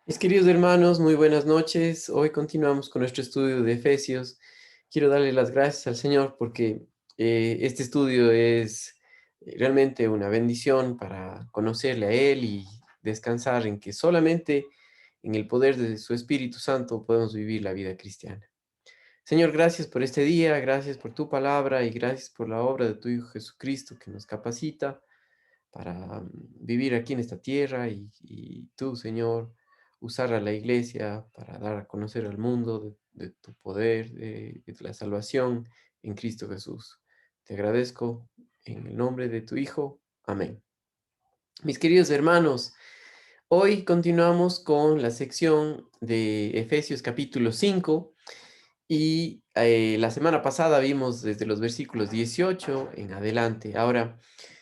Mis queridos hermanos, muy buenas noches. Hoy continuamos con nuestro estudio de Efesios. Quiero darle las gracias al Señor porque este estudio es realmente una bendición para conocerle a Él y descansar en que solamente en el poder de su Espíritu Santo podemos vivir la vida cristiana. Señor, gracias por este día, gracias por tu palabra y gracias por la obra de tu Hijo Jesucristo que nos capacita para vivir aquí en esta tierra y tú, Señor, usar a la iglesia para dar a conocer al mundo de tu poder, de la salvación en Cristo Jesús. Te agradezco en el nombre de tu Hijo. Amén. Mis queridos hermanos, hoy continuamos con la sección de Efesios capítulo 5 y la semana pasada vimos desde los versículos 18 en adelante. Ahora,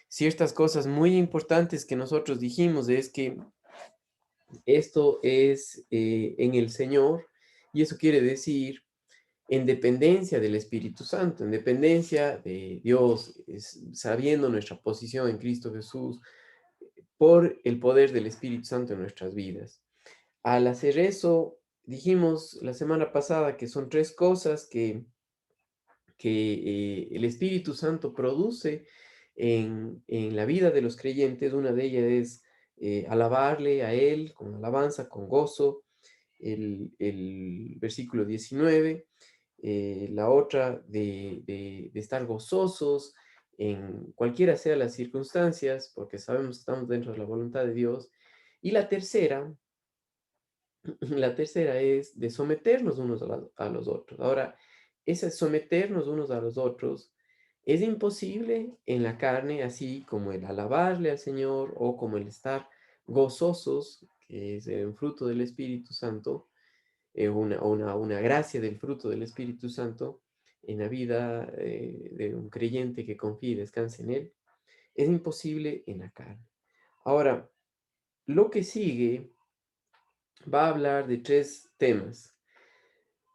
ciertas cosas muy importantes que nosotros dijimos es que esto es en el Señor y eso quiere decir en dependencia del Espíritu Santo, en dependencia de Dios, sabiendo nuestra posición en Cristo Jesús por el poder del Espíritu Santo en nuestras vidas. Al hacer eso, dijimos la semana pasada que son tres cosas que el Espíritu Santo produce en la vida de los creyentes. Una de ellas es alabarle a Él con alabanza, con gozo, el versículo 19. La otra de estar gozosos en cualquiera sea las circunstancias, porque sabemos que estamos dentro de la voluntad de Dios. Y la tercera, la tercera es de someternos unos a los otros. Ahora, ese someternos unos a los otros es imposible en la carne, así como el alabarle al Señor o como el estar gozosos, que es un fruto del Espíritu Santo, una gracia del fruto del Espíritu Santo en la vida de un creyente que confía y descansa en Él. Es imposible en la carne. Ahora, lo que sigue va a hablar de tres temas: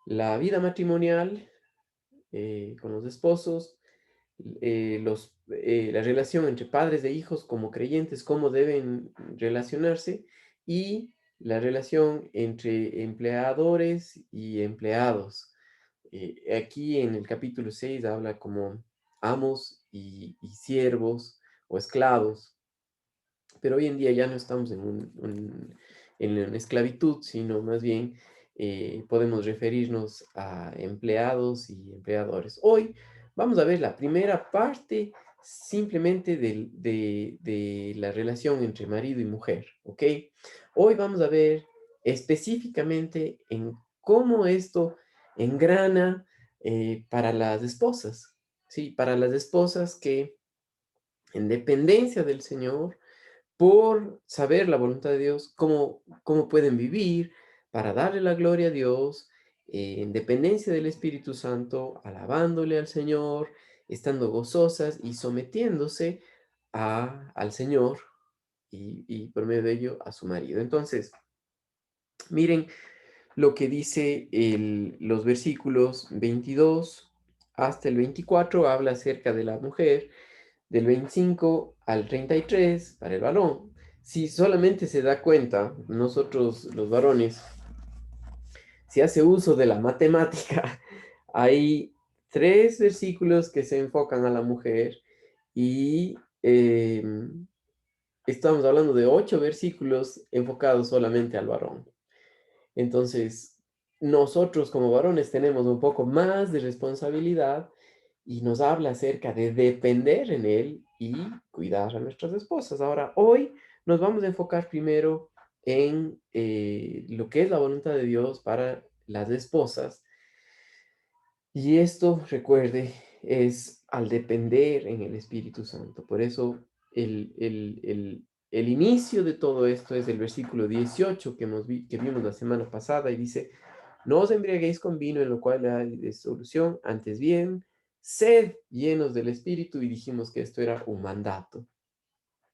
la vida matrimonial con los esposos, la relación entre padres e hijos como creyentes, cómo deben relacionarse, y la relación entre empleadores y empleados. Aquí en el capítulo 6 habla como amos y siervos o esclavos, pero hoy en día ya no estamos en una esclavitud, sino más bien podemos referirnos a empleados y empleadores. Hoy vamos a ver la primera parte simplemente de la relación entre marido y mujer, ¿ok? Hoy vamos a ver específicamente en cómo esto engrana para las esposas, ¿sí? Para las esposas que en dependencia del Señor, por saber la voluntad de Dios, cómo pueden vivir para darle la gloria a Dios, en dependencia del Espíritu Santo, alabándole al Señor, estando gozosas y sometiéndose al Señor y por medio de ello a su marido. Entonces, miren lo que dice los versículos 22 hasta el 24, habla acerca de la mujer, del 25 al 33 para el varón. Si solamente se da cuenta, nosotros los varones, si hace uso de la matemática, hay tres versículos que se enfocan a la mujer y estamos hablando de 8 versículos enfocados solamente al varón. Entonces, nosotros como varones tenemos un poco más de responsabilidad y nos habla acerca de depender en Él y cuidar a nuestras esposas. Ahora, hoy nos vamos a enfocar primero en lo que es la voluntad de Dios para las esposas. Y esto, recuerde, es al depender en el Espíritu Santo. Por eso el inicio de todo esto es el versículo 18 que vimos la semana pasada y dice: no os embriaguéis con vino en lo cual hay disolución, antes bien, sed llenos del Espíritu. Y dijimos que esto era un mandato.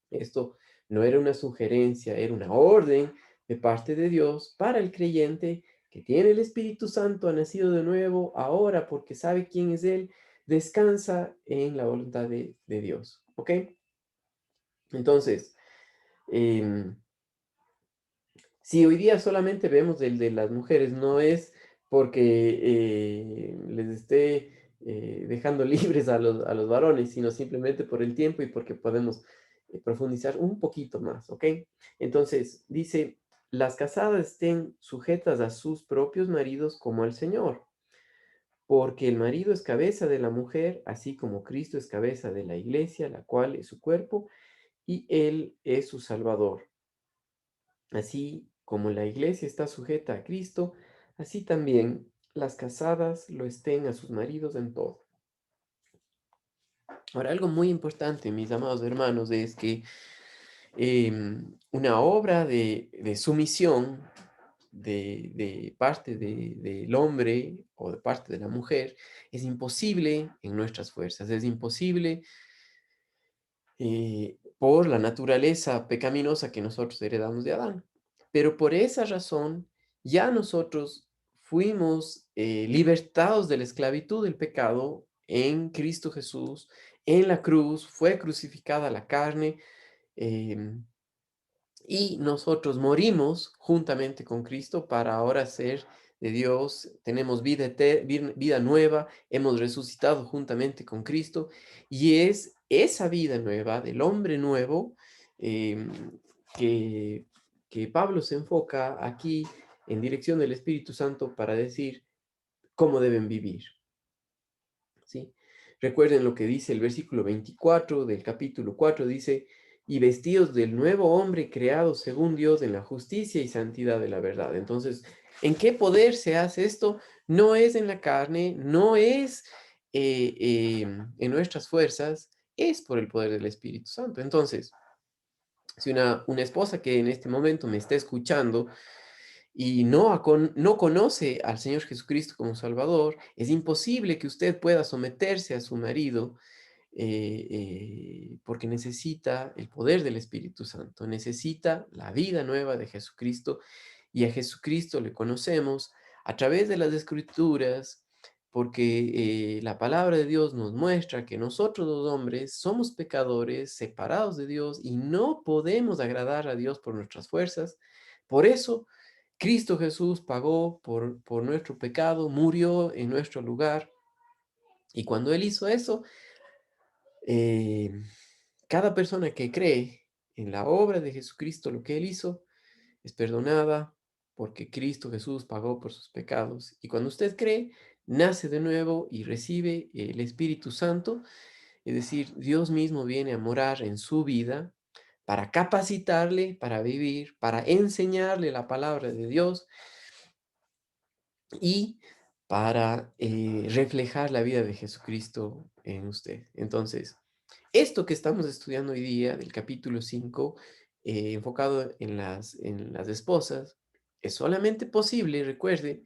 Esto no era una sugerencia, era una orden de parte de Dios para el creyente que tiene el Espíritu Santo, ha nacido de nuevo, ahora porque sabe quién es Él, descansa en la voluntad de Dios. ¿Ok? Entonces, em, Si hoy día solamente vemos el de las mujeres, no es porque les esté dejando libres a los varones, sino simplemente por el tiempo y porque podemos profundizar un poquito más, ¿ok? Entonces, dice, las casadas estén sujetas a sus propios maridos como al Señor, porque el marido es cabeza de la mujer, así como Cristo es cabeza de la iglesia, la cual es su cuerpo, y Él es su Salvador. Así como la iglesia está sujeta a Cristo, así también las casadas lo estén a sus maridos en todo. Ahora, algo muy importante, mis amados hermanos, es que una obra de sumisión de parte del hombre o de parte de la mujer es imposible en nuestras fuerzas, es imposible por la naturaleza pecaminosa que nosotros heredamos de Adán. Pero por esa razón, ya nosotros fuimos libertados de la esclavitud del pecado en Cristo Jesús, en la cruz, fue crucificada la carne, em, y nosotros morimos juntamente con Cristo para ahora ser de Dios, tenemos vida nueva, hemos resucitado juntamente con Cristo y es esa vida nueva del hombre nuevo em, que, que Pablo se enfoca aquí en dirección del Espíritu Santo para decir cómo deben vivir. ¿Sí? Recuerden lo que dice el versículo 24 del capítulo 4, dice, y vestidos del nuevo hombre creado según Dios en la justicia y santidad de la verdad. Entonces, ¿en qué poder se hace esto? No es en la carne, no es en nuestras fuerzas, es por el poder del Espíritu Santo. Entonces, si una esposa que en este momento me está escuchando y no conoce al Señor Jesucristo como Salvador, es imposible que usted pueda someterse a su marido porque necesita el poder del Espíritu Santo, necesita la vida nueva de Jesucristo y a Jesucristo le conocemos a través de las Escrituras, porque la palabra de Dios nos muestra que nosotros los hombres somos pecadores, separados de Dios y no podemos agradar a Dios por nuestras fuerzas. Por eso, Cristo Jesús pagó por nuestro pecado, murió en nuestro lugar. Y cuando Él hizo eso, eh, cada persona que cree en la obra de Jesucristo, lo que Él hizo, es perdonada porque Cristo Jesús pagó por sus pecados. Y cuando usted cree, nace de nuevo y recibe el Espíritu Santo, es decir, Dios mismo viene a morar en su vida para capacitarle, para vivir, para enseñarle la palabra de Dios y para reflejar la vida de Jesucristo en usted. Entonces, esto que estamos estudiando hoy día del capítulo 5, enfocado en las esposas, es solamente posible, recuerde,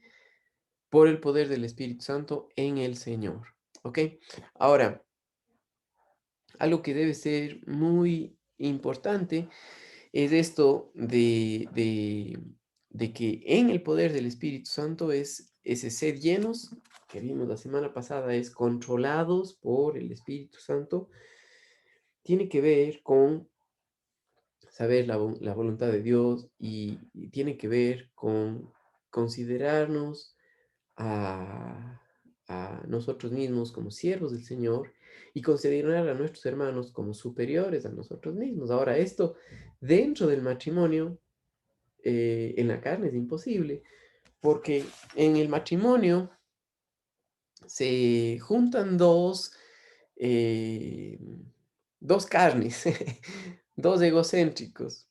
por el poder del Espíritu Santo en el Señor. ¿Ok? Ahora, algo que debe ser muy importante es esto de que en el poder del Espíritu Santo es ese ser llenos, que vimos la semana pasada, es controlados por el Espíritu Santo, tiene que ver con saber la voluntad de Dios y tiene que ver con considerarnos a, a nosotros mismos como siervos del Señor y considerar a nuestros hermanos como superiores a nosotros mismos. Ahora, esto dentro del matrimonio, en la carne es imposible, porque en el matrimonio se juntan eh, dos carnes, dos egocéntricos,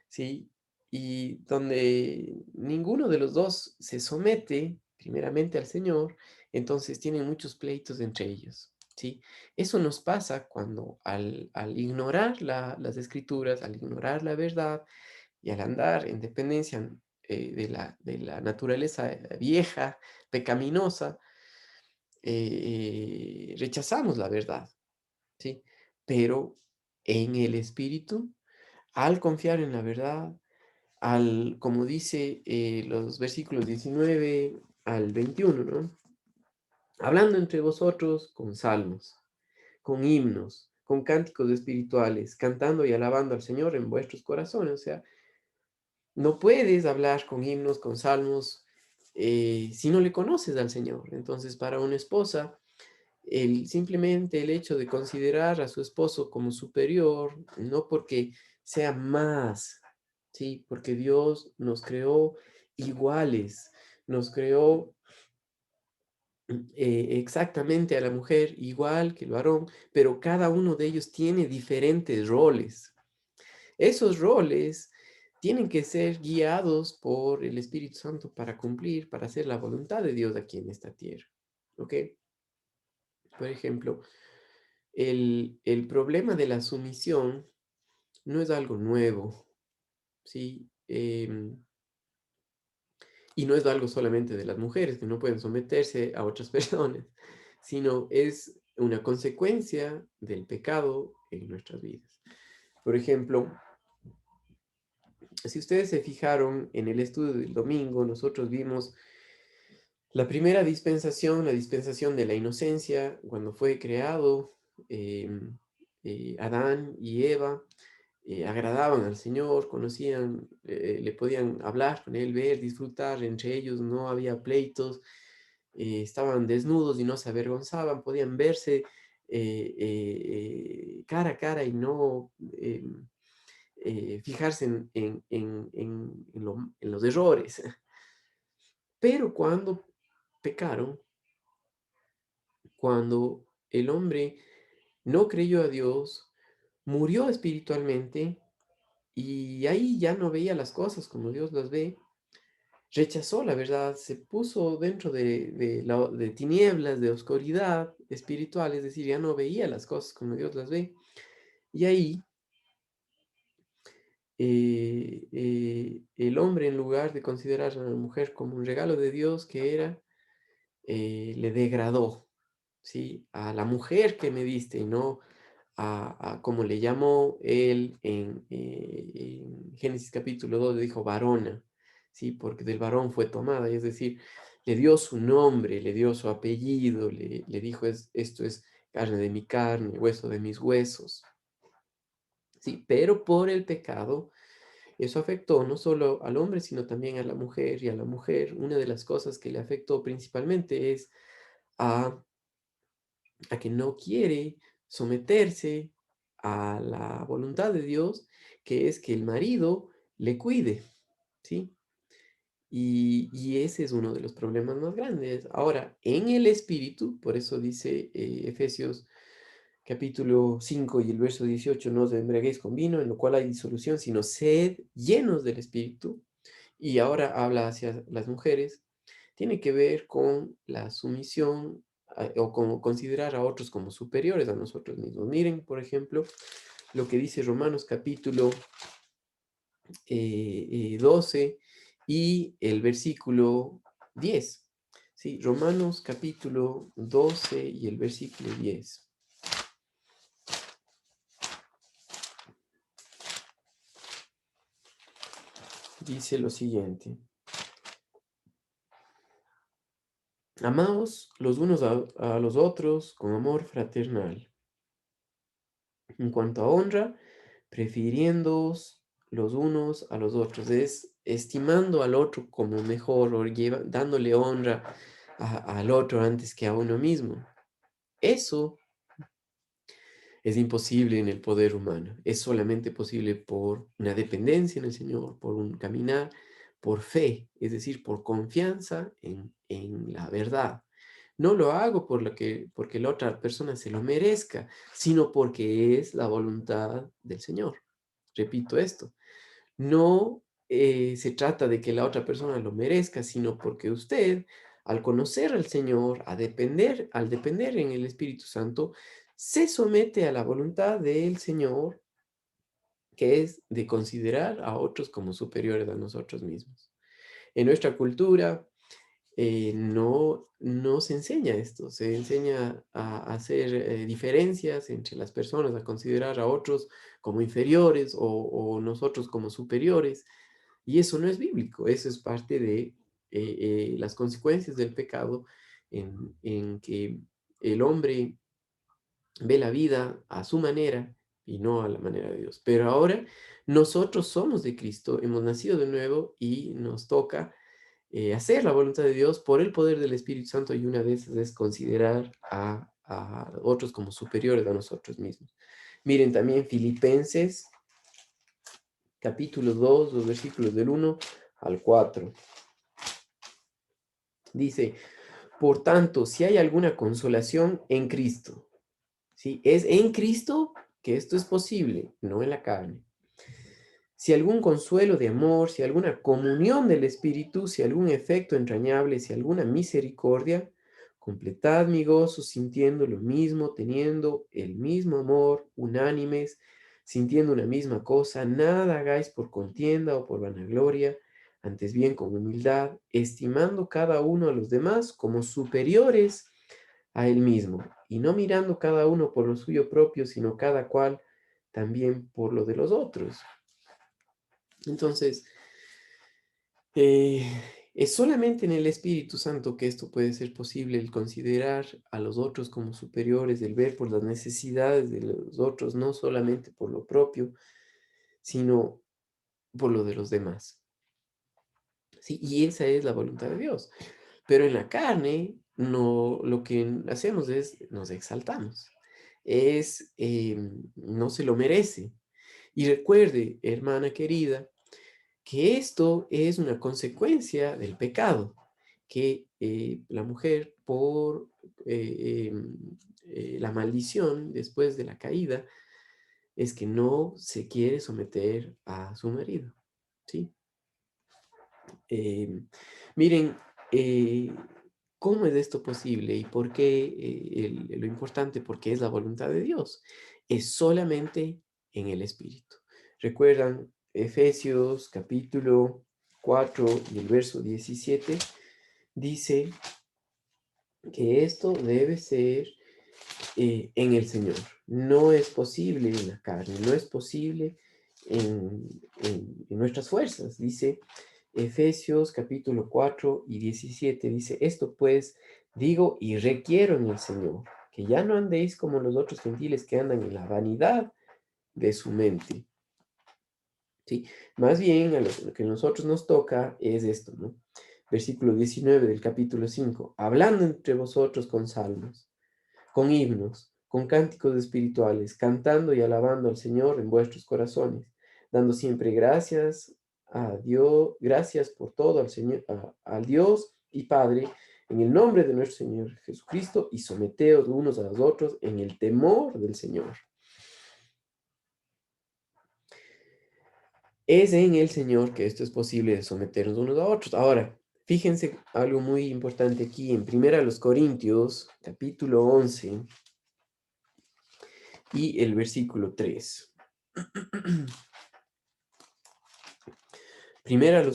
¿sí? Y donde ninguno de los dos se somete primeramente al Señor, entonces tienen muchos pleitos entre ellos, ¿sí? Eso nos pasa cuando al ignorar las escrituras, al ignorar la verdad y al andar en dependencia de la naturaleza vieja, pecaminosa, rechazamos la verdad, ¿sí? Pero en el Espíritu, al confiar en la verdad, como dice los versículos 19 al 21, ¿no? Hablando entre vosotros con salmos, con himnos, con cánticos espirituales, cantando y alabando al Señor en vuestros corazones. O sea, No puedes hablar con himnos, con salmos, si no le conoces al Señor. Entonces, para una esposa, simplemente el hecho de considerar a su esposo como superior, no porque sea más, ¿sí? Porque Dios nos creó iguales, nos creó exactamente a la mujer igual que el varón, pero cada uno de ellos tiene diferentes roles. Esos roles tienen que ser guiados por el Espíritu Santo para cumplir, para hacer la voluntad de Dios aquí en esta tierra. ¿Ok? Por ejemplo, el problema de la sumisión no es algo nuevo, ¿sí? Y no es algo solamente de las mujeres que no pueden someterse a otras personas, sino es una consecuencia del pecado en nuestras vidas. Por ejemplo, si ustedes se fijaron en el estudio del domingo, nosotros vimos la primera dispensación, la dispensación de la inocencia, cuando fue creado Adán y Eva, agradaban al Señor, conocían, le podían hablar con Él, ver, disfrutar entre ellos, no había pleitos, estaban desnudos y no se avergonzaban, podían verse cara a cara y no fijarse en los errores. Pero cuando pecaron, cuando el hombre no creyó a Dios, murió espiritualmente y ahí ya no veía las cosas como Dios las ve, rechazó la verdad, se puso dentro de tinieblas, de oscuridad espiritual, es decir, ya no veía las cosas como Dios las ve. Y ahí el hombre, en lugar de considerar a la mujer como un regalo de Dios que era, le degradó, ¿sí? A la mujer que me diste, y no como le llamó él en Génesis capítulo 2, le dijo varona, ¿sí? Porque del varón fue tomada, es decir, le dio su nombre, le dio su apellido, le dijo, esto es carne de mi carne, hueso de mis huesos, ¿sí? Pero por el pecado, eso afectó no solo al hombre, sino también a la mujer, y a la mujer, una de las cosas que le afectó principalmente es a a que no quiere someterse a la voluntad de Dios, que es que el marido le cuide, ¿sí? Y ese es uno de los problemas más grandes. Ahora, en el espíritu, por eso dice Efesios capítulo 5 y el verso 18, no os embriaguéis con vino, en lo cual hay disolución, sino sed llenos del espíritu. Y ahora habla hacia las mujeres, tiene que ver con la sumisión o con considerar a otros como superiores a nosotros mismos. Miren, por ejemplo, lo que dice Romanos capítulo 12 y el versículo 10. Sí, Romanos capítulo 12 y el versículo 10. Dice lo siguiente. Amaos los unos a los otros con amor fraternal. En cuanto a honra, prefiriéndoos los unos a los otros, es estimando al otro como mejor o dándole honra al otro antes que a uno mismo. Eso es imposible en el poder humano, es solamente posible por una dependencia en el Señor, por un caminar, por fe, es decir, por confianza en la verdad. No lo hago porque la otra persona se lo merezca, sino porque es la voluntad del Señor. Repito esto, no se trata de que la otra persona lo merezca, sino porque usted, al conocer al Señor, al depender en el Espíritu Santo, se somete a la voluntad del Señor, que es de considerar a otros como superiores a nosotros mismos. En nuestra cultura, no se enseña esto, se enseña a hacer diferencias entre las personas, a considerar a otros como inferiores o nosotros como superiores, y eso no es bíblico, eso es parte de las consecuencias del pecado en que el hombre ve la vida a su manera y no a la manera de Dios. Pero ahora nosotros somos de Cristo, hemos nacido de nuevo y nos toca hacer la voluntad de Dios por el poder del Espíritu Santo, y una de esas es considerar a otros como superiores a nosotros mismos. Miren también Filipenses capítulo 2, los versículos del 1 al 4. Dice, por tanto, si hay alguna consolación en Cristo, ¿sí? Es en Cristo que esto es posible, no en la carne. Si algún consuelo de amor, si alguna comunión del Espíritu, si algún efecto entrañable, si alguna misericordia, completad mi gozo sintiendo lo mismo, teniendo el mismo amor, unánimes, sintiendo una misma cosa, nada hagáis por contienda o por vanagloria, antes bien con humildad, estimando cada uno a los demás como superiores a él mismo, y no mirando cada uno por lo suyo propio, sino cada cual también por lo de los otros. Entonces, eh, es solamente en el Espíritu Santo que esto puede ser posible, el considerar a los otros como superiores, el ver por las necesidades de los otros, no solamente por lo propio, sino por lo de los demás. Sí, y esa es la voluntad de Dios. Pero en la carne, no, lo que hacemos es nos exaltamos. No se lo merece. Y recuerde, hermana querida, que esto es una consecuencia del pecado, que la mujer por la maldición después de la caída es que no se quiere someter a su marido, ¿sí? Em, Miren, eh, ¿cómo es esto posible y por qué lo importante? Porque es la voluntad de Dios. Es solamente en el Espíritu. ¿Recuerdan Efesios capítulo 4 y el verso 17? Dice que esto debe ser en el Señor. No es posible en la carne, no es posible en nuestras fuerzas. Dice Efesios capítulo 4 y 17, dice, esto pues digo y requiero en el Señor, que ya no andéis como los otros gentiles que andan en la vanidad de su mente. ¿Sí? Más bien a lo que a nosotros nos toca es esto, ¿no? Versículo 19 del capítulo 5, hablando entre vosotros con salmos, con himnos, con cánticos espirituales, cantando y alabando al Señor en vuestros corazones, dando siempre gracias a Dios, gracias por todo al Señor, al Dios y Padre, en el nombre de nuestro Señor Jesucristo, y someteos unos a los otros en el temor del Señor. Es en el Señor que esto es posible, de someternos unos a otros. Ahora, fíjense algo muy importante aquí en 1 Corintios, capítulo 11 y el versículo 3.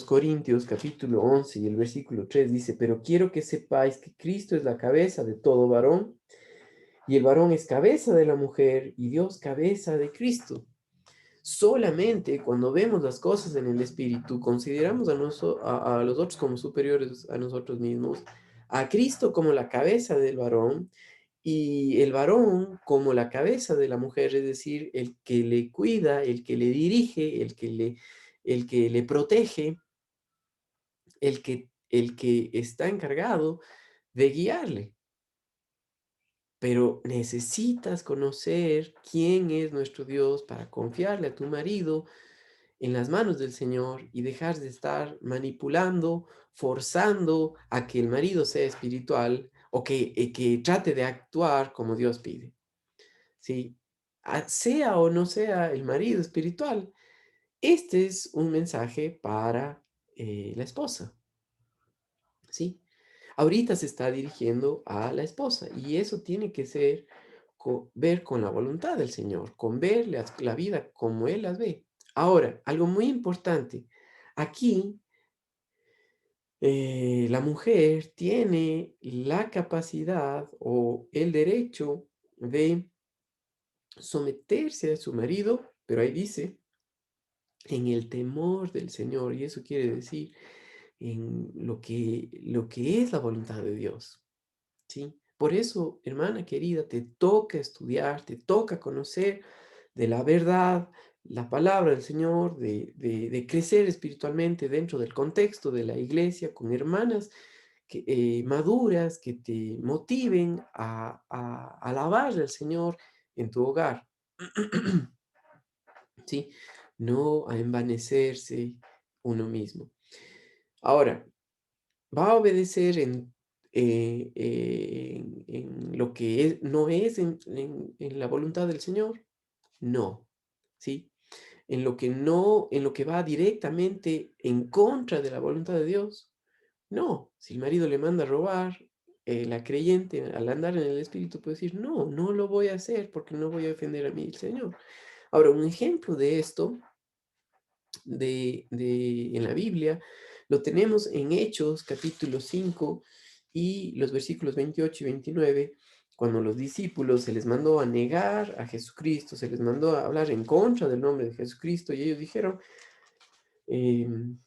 Corintios, capítulo 11 y el versículo 3 dice, pero quiero que sepáis que Cristo es la cabeza de todo varón, y el varón es cabeza de la mujer, y Dios cabeza de Cristo. Solamente cuando vemos las cosas en el Espíritu, consideramos a los otros como superiores a nosotros mismos, a Cristo como la cabeza del varón, y el varón como la cabeza de la mujer, es decir, el que le cuida, el que le dirige, el que le protege, el que está encargado de guiarle. Pero necesitas conocer quién es nuestro Dios para confiarle a tu marido en las manos del Señor y dejar de estar manipulando, forzando a que el marido sea espiritual o que trate de actuar como Dios pide. ¿Sí? Sea o no sea el marido espiritual, este es un mensaje para la esposa. ¿Sí? Ahorita se está dirigiendo a la esposa y eso tiene que ser ver con la voluntad del Señor, con ver la vida como Él las ve. Ahora, algo muy importante, aquí la mujer tiene la capacidad o el derecho de someterse a su marido, pero ahí dice, en el temor del Señor, y eso quiere decir en lo que es la voluntad de Dios. ¿Sí? Por eso, hermana querida, te toca estudiar, te toca conocer de la verdad, la palabra del Señor, de crecer espiritualmente dentro del contexto de la iglesia, con hermanas maduras que te motiven a alabar al Señor en tu hogar. ¿Sí? No a envanecerse uno mismo. Ahora, ¿va a obedecer en lo que no es en la voluntad del Señor? No, ¿sí? En lo que va directamente en contra de la voluntad de Dios. No, si el marido le manda a robar, la creyente al andar en el Espíritu puede decir, no, no lo voy a hacer porque no voy a ofender a mi Señor. Ahora, un ejemplo de esto en la Biblia lo tenemos en Hechos capítulo 5 y los versículos 28 y 29, cuando los discípulos se les mandó a negar a Jesucristo, se les mandó a hablar en contra del nombre de Jesucristo y ellos dijeron,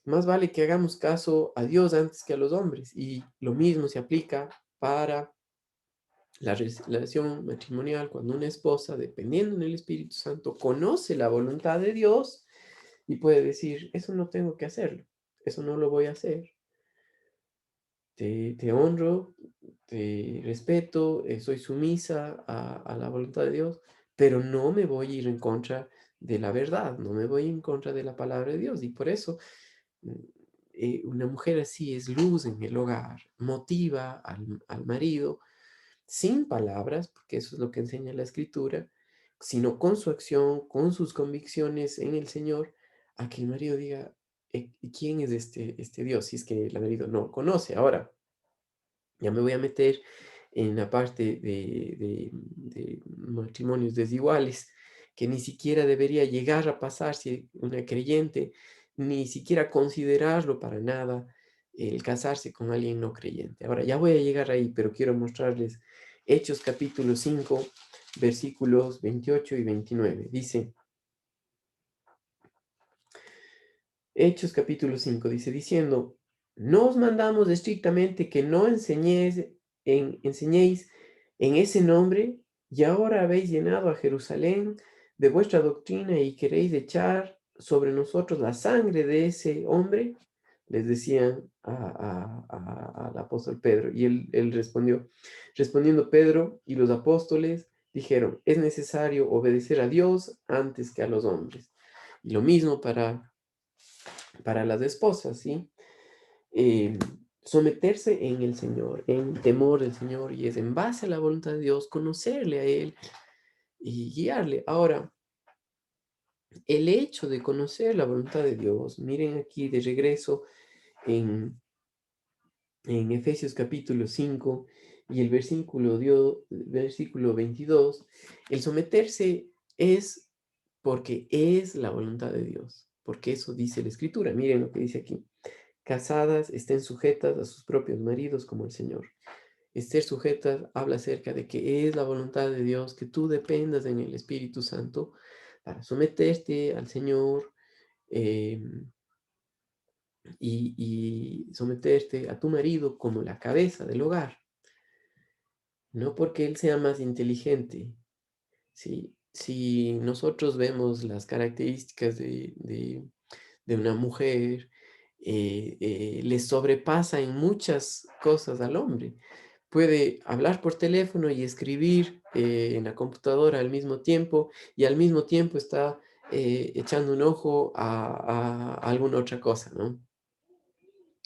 más vale que hagamos caso a Dios antes que a los hombres. Y lo mismo se aplica para la relación matrimonial, cuando una esposa, dependiendo en el Espíritu Santo, conoce la voluntad de Dios y puede decir, eso no tengo que hacerlo, eso no lo voy a hacer. Te honro, te respeto, soy sumisa a la voluntad de Dios, pero no me voy a ir en contra de la verdad, no me voy en contra de la palabra de Dios. Y por eso mm, una mujer así es luz en el hogar, motiva al marido sin palabras, porque eso es lo que enseña la escritura, sino con su acción, con sus convicciones en el Señor, a que el marido diga, ¿quién es este Dios? Si es que el marido no conoce. Ahora, ya me voy a meter en la parte de matrimonios desiguales, que ni siquiera debería llegar a pasar si una creyente, ni siquiera considerarlo para nada el casarse con alguien no creyente. Ahora, ya voy a llegar ahí, pero quiero mostrarles Hechos capítulo 5, versículos 28 y 29. Dice, Hechos capítulo 5 dice, diciendo, no os mandamos estrictamente que no enseñéis en ese nombre, y ahora habéis llenado a Jerusalén de vuestra doctrina y queréis echar sobre nosotros la sangre de ese hombre, les decían al apóstol Pedro. Y él respondió, respondiendo Pedro y los apóstoles dijeron, es necesario obedecer a Dios antes que a los hombres. Y lo mismo para las esposas, ¿sí? Eh, Someterse en el Señor, en temor del Señor, y es en base a la voluntad de Dios, conocerle a Él y guiarle. Ahora, el hecho de conocer la voluntad de Dios, miren aquí de regreso en, en Efesios capítulo 5 y el versículo 22, el someterse es porque es la voluntad de Dios, porque eso dice la Escritura. Miren lo que dice aquí. Casadas estén sujetas a sus propios maridos como el Señor. Estar sujetas habla acerca de que es la voluntad de Dios que tú dependas en el Espíritu Santo para someterte al Señor y someterte a tu marido como la cabeza del hogar, no porque él sea más inteligente. ¿Sí? Si nosotros vemos las características de una mujer, le sobrepasa en muchas cosas al hombre. Puede hablar por teléfono y escribir en la computadora al mismo tiempo y al mismo tiempo está echando un ojo a alguna otra cosa, ¿no?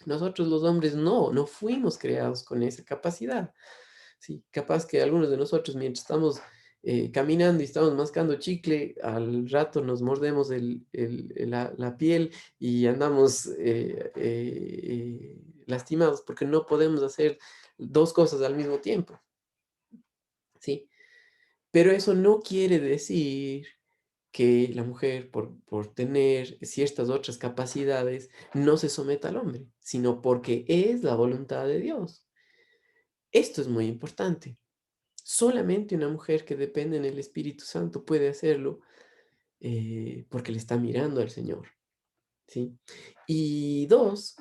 Nosotros los hombres no fuimos creados con esa capacidad. Sí, capaz que algunos de nosotros mientras estamos caminando y estamos mascando chicle, al rato nos mordemos la piel y andamos lastimados porque no podemos hacer dos cosas al mismo tiempo, ¿sí? Pero eso no quiere decir que la mujer, por tener ciertas otras capacidades, no se someta al hombre, sino porque es la voluntad de Dios. Esto es muy importante. Solamente una mujer que depende en el Espíritu Santo puede hacerlo porque le está mirando al Señor, ¿sí? Y dos,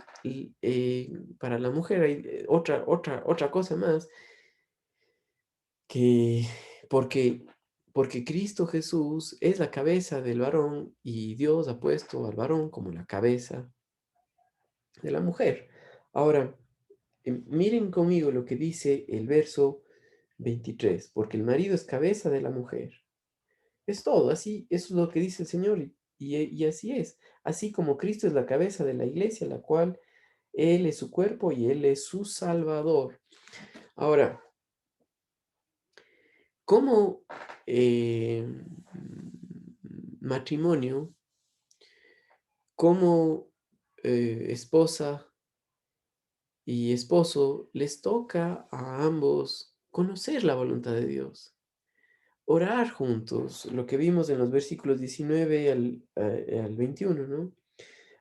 para la mujer hay otra cosa más, que porque porque Cristo Jesús es la cabeza del varón y Dios ha puesto al varón como la cabeza de la mujer. Ahora, miren conmigo lo que dice el verso 23, porque el marido es cabeza de la mujer. Es todo, así, eso es lo que dice el Señor y así es. Así como Cristo es la cabeza de la iglesia, la cual Él es su cuerpo y Él es su Salvador. Ahora, como matrimonio, como esposa y esposo, les toca a ambos conocer la voluntad de Dios, orar juntos, lo que vimos en los versículos 19 al 21, ¿no?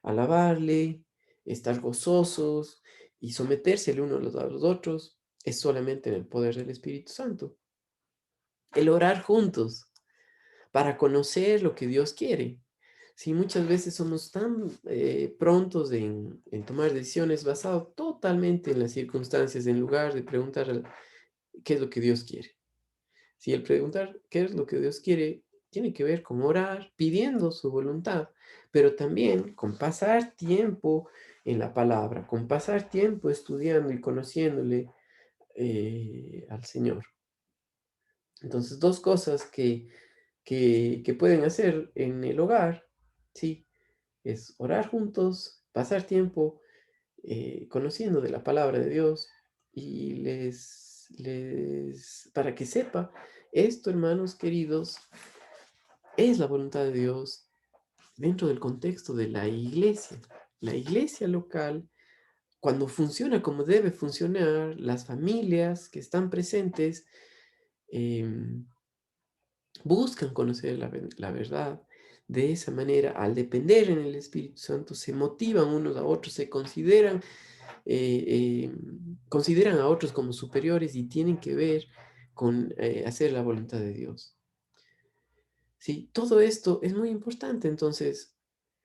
Alabarle, estar gozosos y someterse el uno a los otros, es solamente en el poder del Espíritu Santo. El orar juntos para conocer lo que Dios quiere. Sí, muchas veces somos tan prontos en tomar decisiones basadas totalmente en las circunstancias, en lugar de preguntar qué es lo que Dios quiere. Si el preguntar qué es lo que Dios quiere tiene que ver con orar, pidiendo su voluntad, pero también con pasar tiempo en la palabra, con pasar tiempo estudiando y conociéndole al Señor. Entonces, dos cosas que pueden hacer en el hogar, ¿sí? Es orar juntos, pasar tiempo conociendo de la palabra de Dios y para que sepa, esto, hermanos queridos, es la voluntad de Dios dentro del contexto de la iglesia. La iglesia local, cuando funciona como debe funcionar, las familias que están presentes em, buscan conocer la verdad. De esa manera, al depender en el Espíritu Santo, se motivan unos a otros, se consideran a otros como superiores y tienen que ver con hacer la voluntad de Dios. ¿Sí? Todo esto es muy importante. Entonces,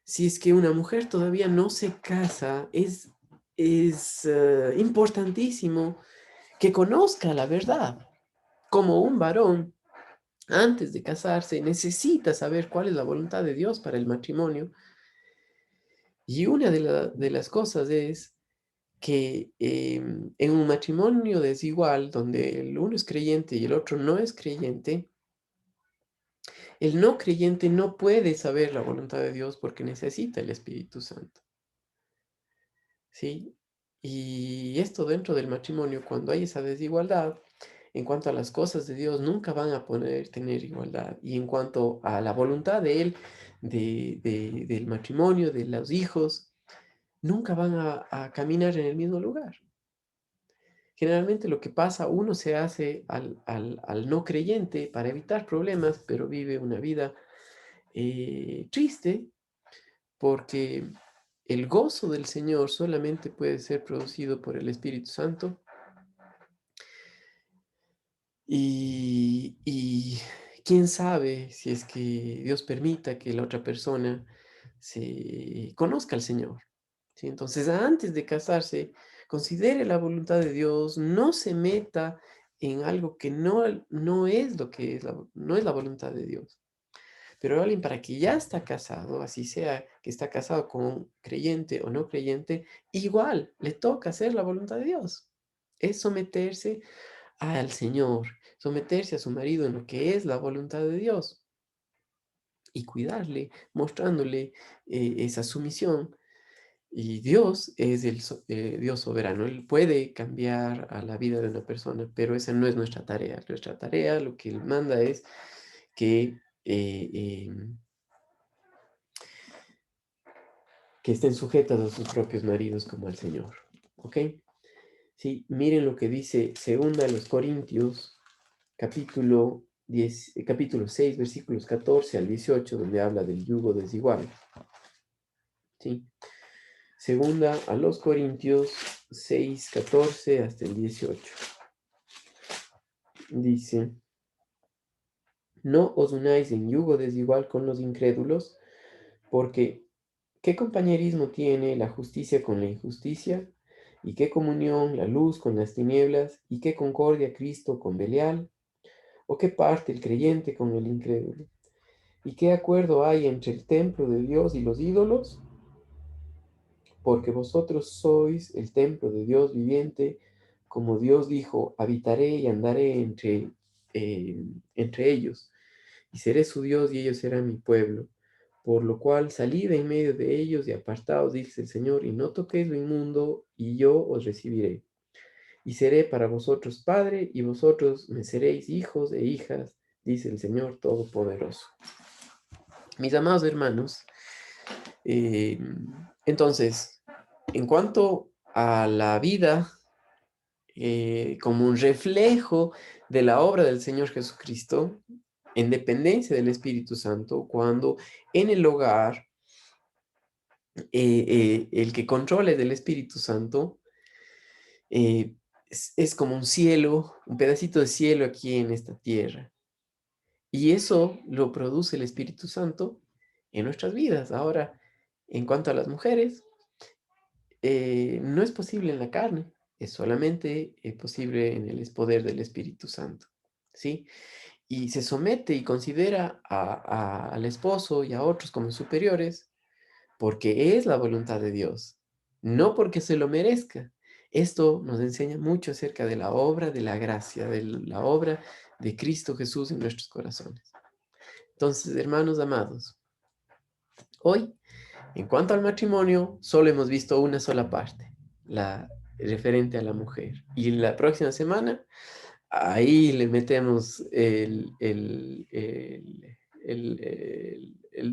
si es que una mujer todavía no se casa, es importantísimo que conozca la verdad. Como un varón, antes de casarse, necesita saber cuál es la voluntad de Dios para el matrimonio. Y una de las cosas es que en un matrimonio desigual, donde el uno es creyente y el otro no es creyente, el no creyente no puede saber la voluntad de Dios porque necesita el Espíritu Santo, ¿sí? Y esto dentro del matrimonio, cuando hay esa desigualdad, en cuanto a las cosas de Dios, nunca van a poder tener igualdad. Y en cuanto a la voluntad de Él, del matrimonio, de los hijos, nunca van a caminar en el mismo lugar. Generalmente lo que pasa, uno se hace al no creyente para evitar problemas, pero vive una vida triste porque el gozo del Señor solamente puede ser producido por el Espíritu Santo y quién sabe si es que Dios permita que la otra persona se conozca al Señor. ¿Sí? Entonces, antes de casarse, considere la voluntad de Dios, no se meta en algo que no es lo que es no es la voluntad de Dios. Pero alguien para que ya está casado, así sea que está casado con un creyente o no creyente, igual le toca hacer la voluntad de Dios. Es someterse al Señor, someterse a su marido en lo que es la voluntad de Dios y cuidarle, mostrándole esa sumisión. Y Dios es Dios soberano. Él puede cambiar a la vida de una persona, pero esa no es nuestra tarea. Nuestra tarea, lo que Él manda es que, que estén sujetas a sus propios maridos como al Señor. ¿Ok? Sí, miren lo que dice segunda de los Corintios, capítulo 10, capítulo 6, versículos 14 al 18, donde habla del yugo desigual. ¿Sí? Segunda a los Corintios 6, 14 hasta el 18. Dice, no os unáis en yugo desigual con los incrédulos, porque ¿qué compañerismo tiene la justicia con la injusticia? ¿Y qué comunión la luz con las tinieblas? ¿Y qué concordia Cristo con Belial? ¿O qué parte el creyente con el incrédulo? ¿Y qué acuerdo hay entre el templo de Dios y los ídolos? Porque vosotros sois el templo de Dios viviente, como Dios dijo, habitaré y andaré entre ellos, y seré su Dios y ellos serán mi pueblo. Por lo cual salid en medio de ellos y apartaos, dice el Señor, y no toquéis lo inmundo, y yo os recibiré. Y seré para vosotros padre, y vosotros me seréis hijos e hijas, dice el Señor Todopoderoso. Mis amados hermanos, eh, entonces, en cuanto a la vida como un reflejo de la obra del Señor Jesucristo, en dependencia del Espíritu Santo, cuando en el hogar el que controla del Espíritu Santo es como un cielo, un pedacito de cielo aquí en esta tierra. Y eso lo produce el Espíritu Santo en nuestras vidas. Ahora, en cuanto a las mujeres, no es posible en la carne, es solamente posible en el poder del Espíritu Santo, ¿sí? Y se somete y considera al esposo y a otros como superiores porque es la voluntad de Dios, no porque se lo merezca. Esto nos enseña mucho acerca de la obra de la gracia, de la obra de Cristo Jesús en nuestros corazones. Entonces, hermanos amados, hoy, en cuanto al matrimonio, solo hemos visto una sola parte, la referente a la mujer. Y la próxima semana, ahí le metemos el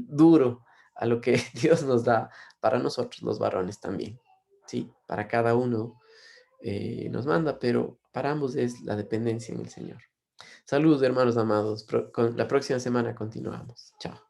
duro a lo que Dios nos da para nosotros los varones también. Sí, para cada uno nos manda, pero para ambos es la dependencia en el Señor. Saludos, hermanos amados. La próxima semana continuamos. Chao.